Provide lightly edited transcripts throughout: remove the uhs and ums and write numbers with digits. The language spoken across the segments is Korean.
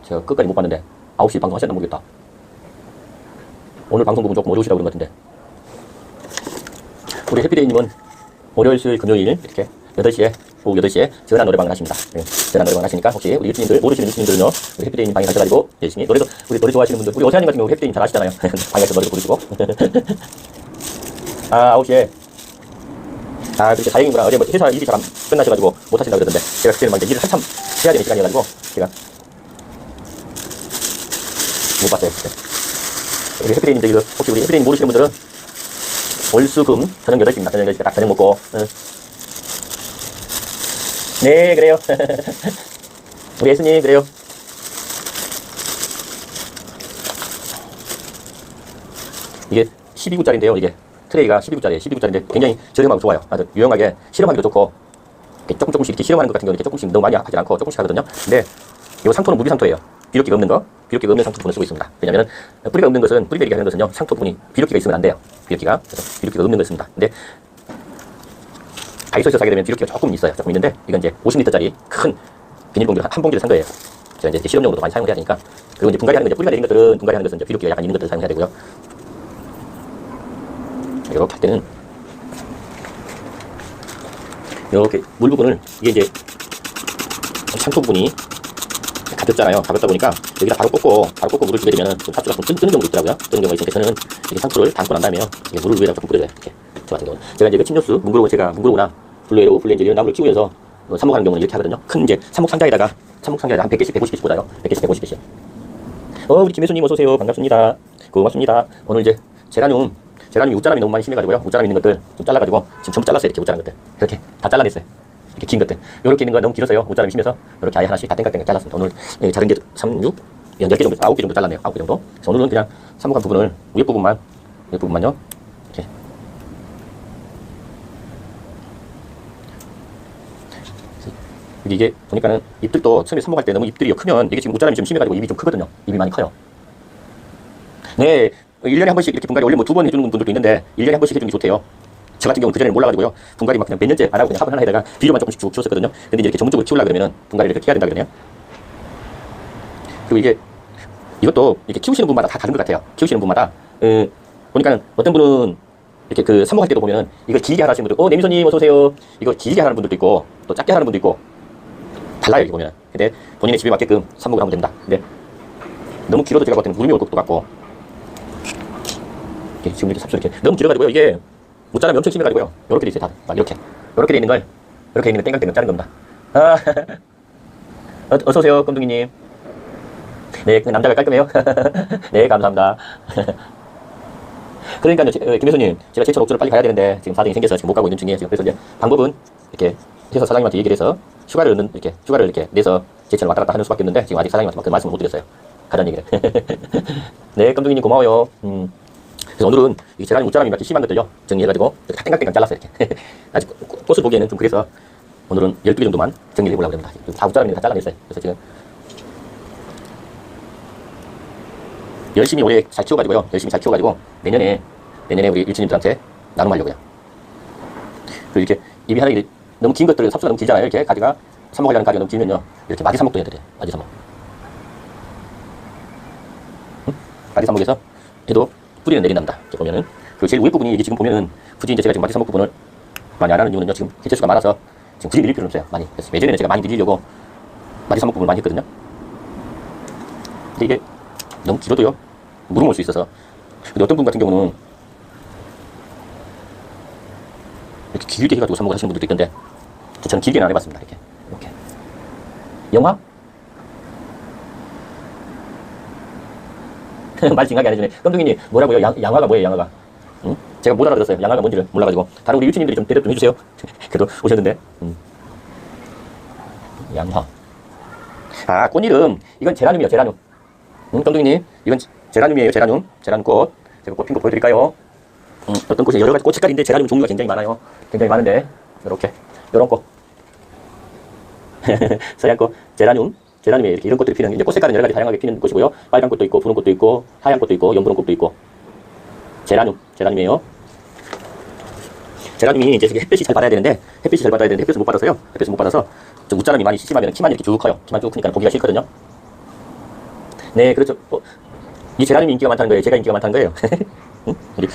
제가 끝까지 못 봤는데 9시 방송 하셨나 모르겠다. 오늘 방송 부분 조금 어려우시다고 그런 것 같은데, 우리 해피데이님은 월요일, 수요일, 금요일 이렇게 8시에 오후 8시에 전화 노래방을 하십니다. 전화 노래방을 하시니까 혹시 우리 유튜님들 모르시는 유튜님들은요, 우리 해피데이님 방에 가셔가지고 열심히 노래도, 우리 노래 좋아하시는 분들, 우리 오세아님 같은 경우 해피데이님 잘 아시잖아요. 방에서 노래도 부르시고. 9시에 그렇게 다행이구나. 어제 뭐 회사 일이 잘 안 끝나셔가지고 못 하신다고 그러던데, 제가 그때는 막 일을 한참 해야 되는 시간이어가지고 제가 못 봤어요. 우리 해피데이님들, 혹시 우리 해피데이님 모르시는 분들은 월수금 저녁 8시입니다. 저녁 8시 딱 저녁 먹고. 네, 그래요. 우리 예수님, 그래요. 이게 12구짜리인데요. 이게 트레이가 12구짜리예요. 12구짜리인데 굉장히 저렴하고 좋아요. 아주 유용하게 실험하기도 좋고, 이렇게 조금씩 이렇게 실험하는 것 같은 경우는 이렇게 조금씩 너무 많이 하지 않고 조금씩 하거든요. 근데 이 상토는 무비 상토예요. 비료기가 없는 거, 비료기가 없는 상토 부분을 쓰고 있습니다. 왜냐면은 뿌리가 없는 것은, 뿌리 내리게 하는 것은요, 상토 부분이 비료기가 있으면 안 돼요. 비료기가. 그래서 비료기가 없는 걸 씁니다. 근데 다이소에서 사게 되면 비료기가 조금 있어요. 조금 있는데, 이건 이제 50리터짜리 큰 비닐봉지를 한 봉지를 산 거예요. 제가 이제 실험용으로도 많이 사용해야 되니까. 그리고 이제 분갈이 하는 거, 이제 뿌리가 내린 것들은, 분갈이 하는 것은 이제 비료기가 약간 있는 것들을 사용해야 되고요. 이렇게 할 때는 이렇게 물 부분을, 이게 이제 상토 부분이 가볍잖아요. 가볍다 보니까 여기다 바로 꽂고 물을 주게 되면 좀 삽수가 좀 뜨는 경우도 있더라고요. 뜨는 경우가 있으니까 저는 이렇게 상토를 담고 난 다음에요, 물을 위에다 조금 뿌려줘요. 이렇게. 저 같은 경우는 제가 이제 그 침료수 뭉그로우나 블루에로 블렌즈 이런 나무를 키우면서 삽목하는 경우는 이렇게 하거든요. 큰 이제 삽목 상자에다가 한 100개씩 150개씩 꽂아요. 100개씩 150개씩. 우리 김혜수님 어서오세요. 반갑습니다. 고맙습니다. 오늘 이제 제라늄 웃자람이 너무 많이 심해가지고요. 웃자람 있는 것들 좀 잘라가지고 지금 전부 잘랐어요. 이렇게 웃자람 것들 이렇게 다 잘라냈어요. 이렇게 긴 것들, 이렇게 있는 거 너무 길어서요. 웃자람이 심해서 이렇게 아예 하나씩 다 땡깍땡깍 잘랐습니다. 오늘 자른 게 3, 6, 10개 정도, 9개 정도 잘랐네요. 9개 정도. 그래서 오늘은 그냥 삽목한 부분을 위에 부분만요. 이렇게. 이게 보니까는 잎들도 처음에 삽목할 때 너무 잎들이 크면, 이게 지금 웃자람이 좀 심해가지고 입이 좀 크거든요. 입이 많이 커요. 네, 1년에 한 번씩 이렇게 분갈이, 원래 뭐 2번 해주는 분들도 있는데 1년에 한 번씩 해주는 게 좋대요. 저 같은 경우는 그전에는 몰라가지고요, 분갈이 막 그냥 몇 년째 안 하고 그냥 화분 하나 해다가 비료만 조금씩 쭉 키웠었거든요. 근데 이제 이렇게 전문적으로 키우려고 그러면은 분갈이를 이렇게 해야 된다 그러네요. 그리고 이것도 이렇게 키우시는 분마다 다 다른 것 같아요. 키우시는 분마다 보니까는 어떤 분은 이렇게 그 삽목할 때도 보면은 이걸 길게 하시는 분들, 내미소님 어서오세요. 이거 길게 하는 분들도 있고 또 작게 하는 분도 있고 달라요. 이렇게 보면은. 근데 본인의 집에 맞게끔 삽목을 하면 됩니다. 근데 너무 길어도 제가 봤을 때는 무릎이 올 것도 같고, 지금 이렇게 삽수 이렇게 너무 길어가지고요, 이게 웃자람이 엄청 심해가지고요, 요렇게 돼 있어요. 다 이렇게 돼 있는 걸, 이렇게 있는 거 땡깡땡깡 자른 겁니다. 어서오세요 껌둥이님. 네, 남자가 깔끔해요. 네, 감사합니다. 그러니까요, 김혜수님, 제가 제철 옥수를 빨리 가야 되는데 지금 사정이 생겨서 지금 못 가고 있는 중이에요. 지금. 그래서 이제 방법은 이렇게 해서 사장님한테 얘기를 해서 휴가를 이렇게 내서 제철을 왔다 갔다 하는 수밖에 없는데, 지금 아직 사장님한테 그 말씀을 못 드렸어요. 가자는 얘기를. 네, 껌둥이님 고마워요. 그래서 오늘은 이 제라늄 웃자람이 이렇게 심한 것들요, 정리해가지고 다 땡깡땡깡 잘랐어요. 이렇게. 아직 꽃을 보기에는 좀 그래서 오늘은 12개 정도만 정리해 보려고 합니다. 다 웃자람이 다 잘라냈어요. 그래서 지금 열심히 올해 잘 키워가지고 내년에 우리 일진님들한테 나눔하려고요. 그리고 이렇게 입이 하나, 너무 긴 것들, 삽수가 너무 길잖아요. 이렇게 가지가 삽목하려는 가지가 너무 길면요, 이렇게 마디 삽목도 해야 돼요. 마디 삽목. 마디 삽목에서 해도 뿌리는 내린답니다. 이렇게 보면은. 그리고 제일 위에 부분이, 이게 지금 보면은 굳이 이제 제가 지금 마디 삽목 부분을 많이 안 하는 이유는요, 지금 개체수가 많아서 지금 굳이 밀릴 필요는 없어요. 많이. 그래서 예전에는 제가 많이 밀리려고 마디 삽목 부분을 많이 했거든요. 근데 이게 너무 길어도요, 무rum 올 수 있어서. 근데 어떤 분 같은 경우는 이렇게 길게 해가지고 삽목을 하시는 분들도 있던데, 저는 길게는 안 해봤습니다. 이렇게. 영화? 말 징하게 안 해주네. 껌둥이님, 뭐라고요? 양화가 뭐예요, 양화가? 응? 제가 못 알아들었어요. 양화가 뭔지를 몰라가지고. 다른 우리 유치님들이 좀 대답 좀 해주세요. 그래도 오셨는데. 양화. 꽃 이름. 이건 제라늄이에요, 제라늄. 껌둥이님, 이건 제라늄이에요, 제라늄. 제라늄꽃. 제가 꽃 핀 거 보여드릴까요? 어떤 꽃이 여러 가지 꽃 색깔인데 제라늄 종류가 굉장히 많아요. 굉장히 많은데, 요런 꽃. 서양꽃, 제라늄이에요. 이렇게 이런 꽃들이 피는, 이제 꽃 색깔은 여러 가지 다양하게 피는 꽃이고요. 빨간 꽃도 있고, 푸른 꽃도 있고, 하얀 꽃도 있고, 연분홍 꽃도 있고. 제라늄이에요. 제라늄이 이제 햇빛이 잘 받아야 되는데 햇빛을 못 받아서 좀 웃자람이 많이 심하면 키만 이렇게 쭉 커요. 키만 쭉 크니까 보기가 싫거든요. 네, 그렇죠. 이 제라늄이 인기가 많다는 거예요. 제가 인기가 많다는 거예요. 응? 우리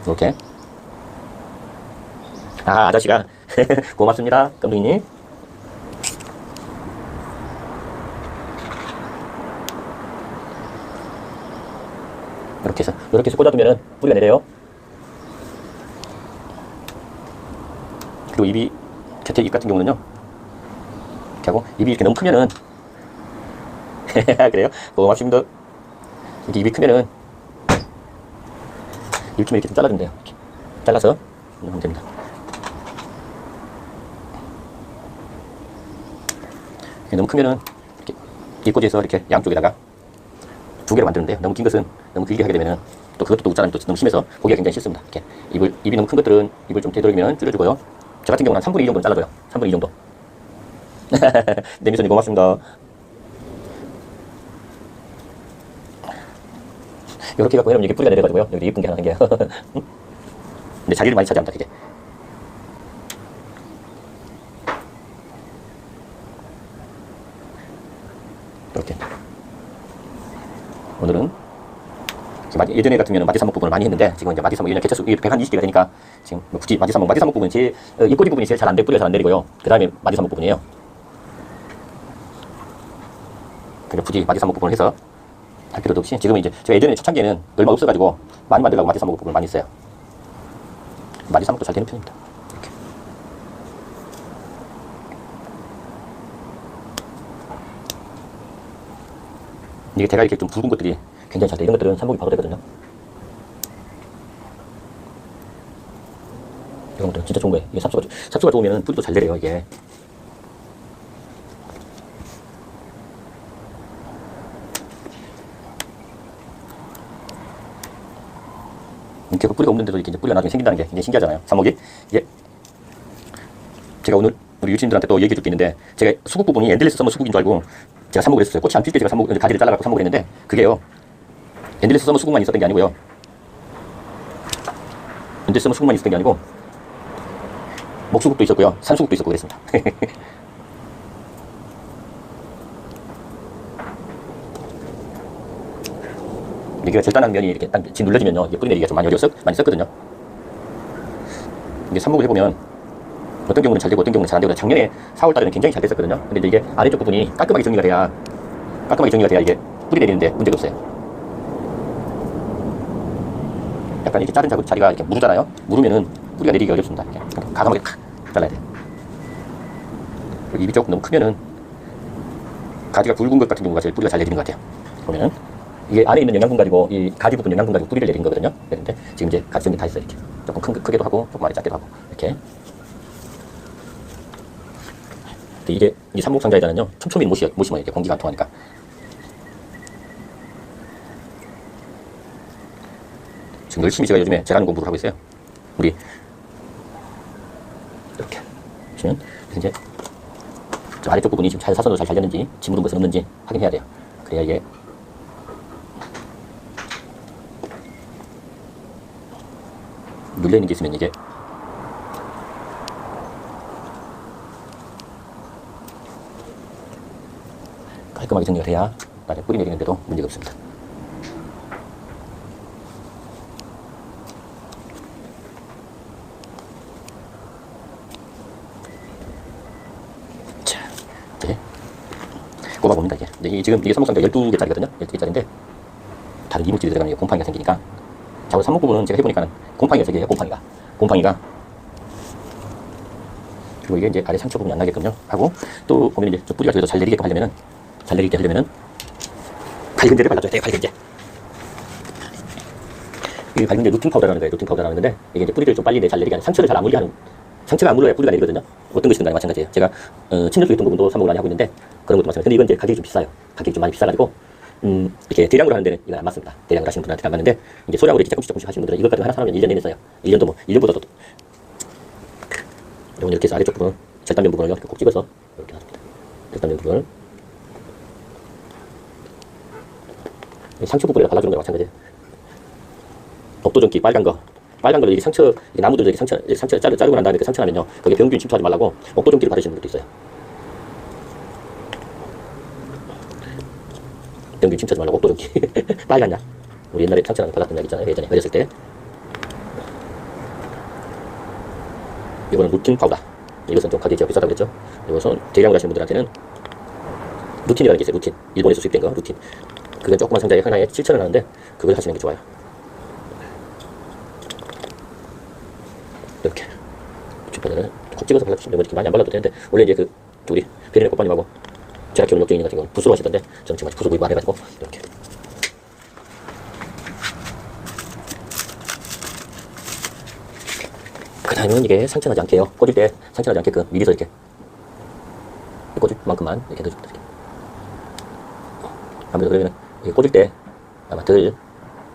이렇게. 아, 아저씨가 고맙습니다, 감독님. 이렇게 해서 꽂아두면은 뿌리가 내려요. 그리고 입이 곁에 입 같은 경우는요, 이렇게 하고 입이 이렇게 너무 크면은 그래요? 고맙습니다. 이렇게 입이 크면은 입쯤에 이렇게 좀 잘라주면 돼요. 이렇게 잘라서 넣으면 됩니다. 너무 크면은 이렇게 입꽂이에서 이렇게 양쪽에다가 두 개로 만드는데요. 너무 긴 것은 너무 길게 하게 되면은 또 그것도 또 웃자람이 또 너무 심해서 보기가 굉장히 싫습니다. 이렇게 입이 너무 큰 것들은 입을 좀 되도록이면 줄여주고요. 저 같은 경우는 3분의 2 정도는 잘라줘요. 3분의 2 정도. 네미선님 고맙습니다. 이렇게 갖고 이러면 이게 뿌리가 내려가지고요. 여기 예쁜 게 하나 생겨요. 근데 자리를 많이 차지합니다, 이게. 이렇게. 오늘은 예전에 같은 경우는 마디사목 부분을 많이 했는데 지금 이제 마디사목 1년 개체수 120개가 되니까 지금 뭐 굳이 마디사목 부분이 제일 입꼬리 부분이 제일 잘 안 되고 뿌리가 잘 안 내리고요. 그 다음에 마디사목 부분이에요. 그러니까 굳이 마디사목 부분을 해서 할 필요도 없이 지금은 이제 제가 예전에 초창기에는 얼마 없어가지고 많이 만들려고 마디사목 부분을 많이 써요. 마디사목도 잘 되는 편입니다. 이렇게. 이게 제가 이렇게 좀 굵은 것들이 굉장히 잘 돼. 이런 것들은 삽목이 바로 되거든요. 이런 것들은 진짜 좋은 거예요. 이게 삽수가 좋으면 뿌리도 잘 내려요, 이게. 이렇게 뿌리가 없는데도 이렇게 이제 뿌리가 나중에 생긴다는 게 굉장히 신기하잖아요. 삽목이. 이게 제가 오늘 우리 유치님들한테 또 얘기해 줄 게 있는데 제가 수국 부분이 엔들리스 서머 수국인 줄 알고 제가 삽목을 했었어요. 꽃이 안 필 때 제가 가지를 잘라갖고 삽목을 했는데 그게요. 엔들리스 서머 수국만 있었던 게 아니고요. 엔들리스 서머 수국만 있었던 게 아니고 목수국도 있었고요. 산수국도 있었고 그랬습니다. 여기가 절단한 면이 이렇게 딱 눌러지면요. 이게 뿌리 내리기가 좀 많이 많이 썼거든요. 이게 삽목을 해보면 어떤 경우는 잘 되고 어떤 경우는 잘 안 되고 작년에 4월달에는 굉장히 잘 됐었거든요. 근데 이게 아래쪽 부분이 깔끔하게 정리가 돼야 이게 뿌리 내리는데 문제가 없어요. 약간 이렇게 자른 자리가 이렇게 무르잖아요. 무르면은 뿌리가 내리기가 어렵습니다. 이렇게 가감하게 탁 잘라야 돼요. 입이 조금 너무 크면은 가지가 굵은 것 같은 경우가 제일 뿌리가 잘 내리는 것 같아요. 보면은 이게 안에 있는 영양분 가지고 이 가지 부분 영양분 가지고 뿌리를 내리는 거거든요. 그런데 지금 이제 가지성이 다 있어요. 이렇게 조금 크게도 하고 조금 많이 작게도 하고 이렇게. 이게 이 삽목 상자에다는요 촘촘히 못 심어요. 이게 공기가 안 통하니까. 지금 열심히 제가 요즘에 제라늄 공부를 하고 있어요. 우리 이렇게 보시면 이제 저 아래쪽 부분이 지금 사선으로 잘 잘렸는지 짓무른 것은 없는지 확인해야 돼요. 그래야 이게 눌려있는 게 있으면 이게 깔끔하게 정리가 돼야 나중에 뿌리 내리는데도 문제가 없습니다. 자, 이제 꼽아봅니다. 이게 지금 이게 삽목상자 12개짜리거든요. 12개짜리인데 다른 이물질이 들어가면 곰팡이가 생기니까. 자, 삽목 부분은 제가 해보니까는 곰팡이가 생겨요. 곰팡이가. 그리고 이게 이제 아래 상처 부분이 안 나게끔요 하고, 또 보면 이제 뿌리가 저기서 잘 내리게 하려면은 밝은제를 발라줘야 돼요. 밝은제. 이 밝은제 루팅 파우더라는 거예요. 루팅 파우더라는 건데 이게 이제 뿌리를 좀 빨리 잘 내리게 하는, 상처를 잘 안 물게 하는, 상처가 안 물어야 뿌리가 내리거든요. 어떤 것이든 간에 마찬가지예요. 제가 침전수 있던 부분도 삽목을 많이 하고 있는데 그런 것도 마찬가지예요. 근데 이건 이제 가격이 좀 비싸요. 가격이 좀 많이 비싸가지고 이렇게 대량으로 하는 데는 이건 안 맞습니다. 대량으로 하시는 분한테 안 맞는데 이제 소량으로 이렇게 조금씩 하시는 분들은 이것 같은 거 하나 사면 1년 내내 써요. 1년도 뭐 1년보다도. 이건 이렇게 해서 아래쪽 부분, 절단면 부분을 이렇게 꼭 찍어서 이렇게 놔둡니다. 절단면 부분을 상처 부분에다 발라주는 거랑 마찬가지예요. 독도전기 빨간 거를 이게 나무들 이렇게 상처 자르고 난 다음에 그 상처 나면요 거기에 병균 침투하지 말라고 독도전기를 바르시는 분도 있어요. 병균 침투하지 말라고 옥도전기. 빨갛냐? 우리 옛날에 상처랑 받았던 약 있잖아요. 예전에 어렸을 때. 이거는 루틴 파우더. 이것은 좀 가격이 비싸다고 그랬죠. 이것은 대량으로 하시는 분들한테는 루틴이라는 게 있어요. 루틴. 일본에서 수입된 거, 루틴. 그건 조그만 상자에 하나에 7,000원 하는데 그걸 하시는 게 좋아요. 이렇게. 주변에는 콕 찍어서 발라주시면 되고 이렇게 많이 안 발라도 되는데 원래 이제 그 우리 베리네 꽃바님하고 제가 키우는 욕쟁이 같은 경우는 붓으로 하시던데 저는 지금 아직 붓으로 구입 안 해가지고 이렇게. 그 다음은 이게 상처나지 않게요. 꽂을 때 상처나지 않게끔 미리서 이렇게 꽂을 만큼만 이렇게 넣어줍니다. 이렇게. 아무래도 그러면 꽂을 때 아마 덜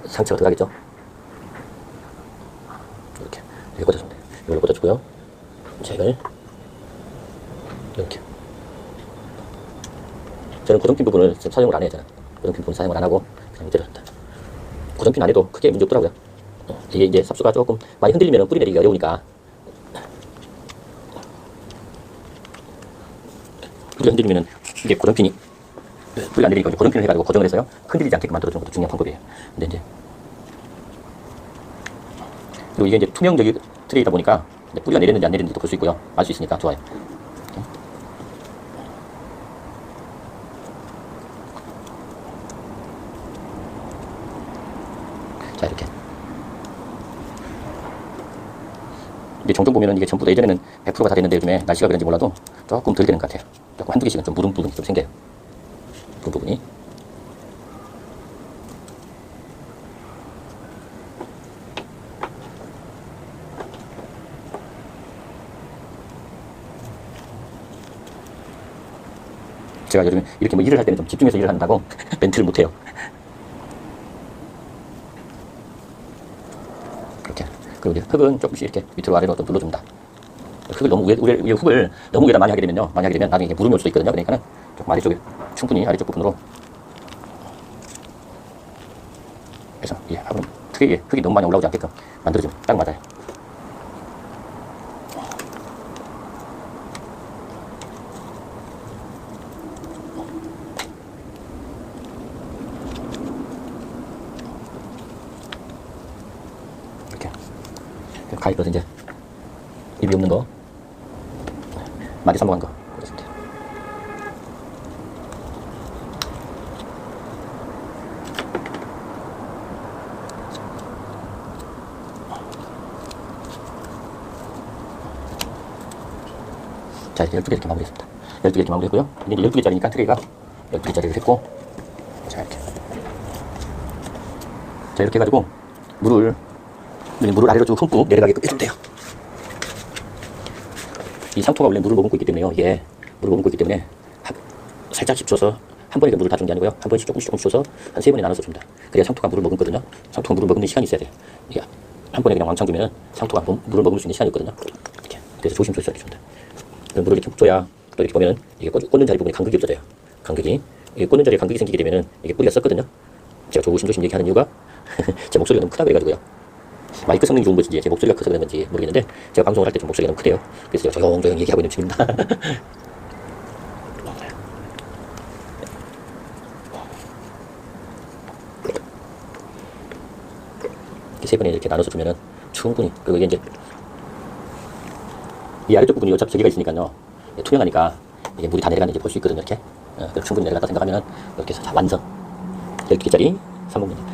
상처가 들어가겠죠. 이렇게 꽂아주면 돼요. 이걸로 꽂아주고요. 자, 이걸 이렇게. 저는 고정핀 부분을 사용을 안 해요. 저는 고정핀 부분 사용을 안 하고 그냥 때려줍니다. 고정핀 안 해도 크게 문제 없더라고요. 이게 이제 삽수가 조금 많이 흔들리면 뿌리 내리기가 어려우니까 뿌리가 흔들리면 이게 고정핀이 뿌리가 안 내리니까 고정핀을 해가지고 고정을 해서요 흔들리지 않게끔 만들어주는 것도 중요한 방법이에요. 근데 이제 그리고 이게 이제 투명 저기 트레이다 보니까 뿌리가 내렸는지 안 내렸는지도 볼 수 있고요. 알 수 있으니까 좋아요. 자, 이렇게. 이게 종종 보면은 이게 전부 다 예전에는 100%가 다 됐는데 요즘에 날씨가 그런지 몰라도 조금 덜 되는 것 같아요. 조금 한두 개씩은 좀 무른 부분이 좀 생겨요. 그 부분이. 제가 요즘에 이렇게 뭐 일을 할 때는 좀 집중해서 일을 한다고 멘트를 못해요. 이렇게. 그리고 이제 흙은 조금씩 이렇게 밑으로 아래로 좀 눌러줍니다. 흙을 너무 흙을 너무 위에다 많이 하게 되면요. 많이 하게 되면 나중에 이게 무름이 올 수도 있거든요. 그러니까는 조금 아래쪽에 충분히 아래쪽 부분으로 해서 이 화분 특이하게 흙이 너무 많이 올라오지 않게끔 만들어주면 딱 맞아요. 가위로 이제 입이 없는 거 많이 삽목한 거 그렇습니다. 자, 이제 12개 이렇게 마무리했습니다. 12개 이렇게 마무리했고요. 이제 12개짜리니까 트레이가 12개짜리를 했고, 자, 이렇게. 자, 이렇게 해가지고 물을 아래로 쭉 흠뻑 내려가게끔 해주면 돼요. 이 상토가 원래 물을 머금고 있기 때문에요. 예, 물을 머금고 있기 때문에 살짝씩 줘서 한 번에 물을 다 주는 게 아니고요. 한 번씩 조금씩 줘서 한 3번에 나눠서 줍니다. 그래야 상토가 물을 머금거든요. 상토가 물을 머금는 시간이 있어야 돼요. 이게 한 번에 그냥 왕창 주면 상토가 물을 머금을 수 있는 시간이 없거든요. 이렇게. 그래서 조심스럽게 줍니다. 물을 이렇게 푹 줘야 또 이렇게 보면은 이게 꽂는 자리 부분에 간극이 없어져요. 간극이. 이게 꽂는 자리에 간극이 생기게 되면은 이게 뿌리가 썩거든요. 제가 조심조심 얘기하는 이유가 제 목소리가 너무 크다고 해가지고요. 마이크 성능이 좋은 건지 제 목소리가 커서 그런 건지 모르겠는데 제가 방송을 할 때 좀 목소리가 너무 크대요. 그래서 제가 조용조용 얘기하고 있는 중입니다. 이렇게 3번에 이렇게 나눠서 주면은 충분히. 그리고 이게 이제 이 아래쪽 부분이 어차피 저기가 있으니까요. 투명하니까 이게 물이 다 내려가는지 볼 수 있거든요. 이렇게. 충분히 내려갔다 생각하면은 이렇게 해서 다 완성. 12개짜리 삽목입니다.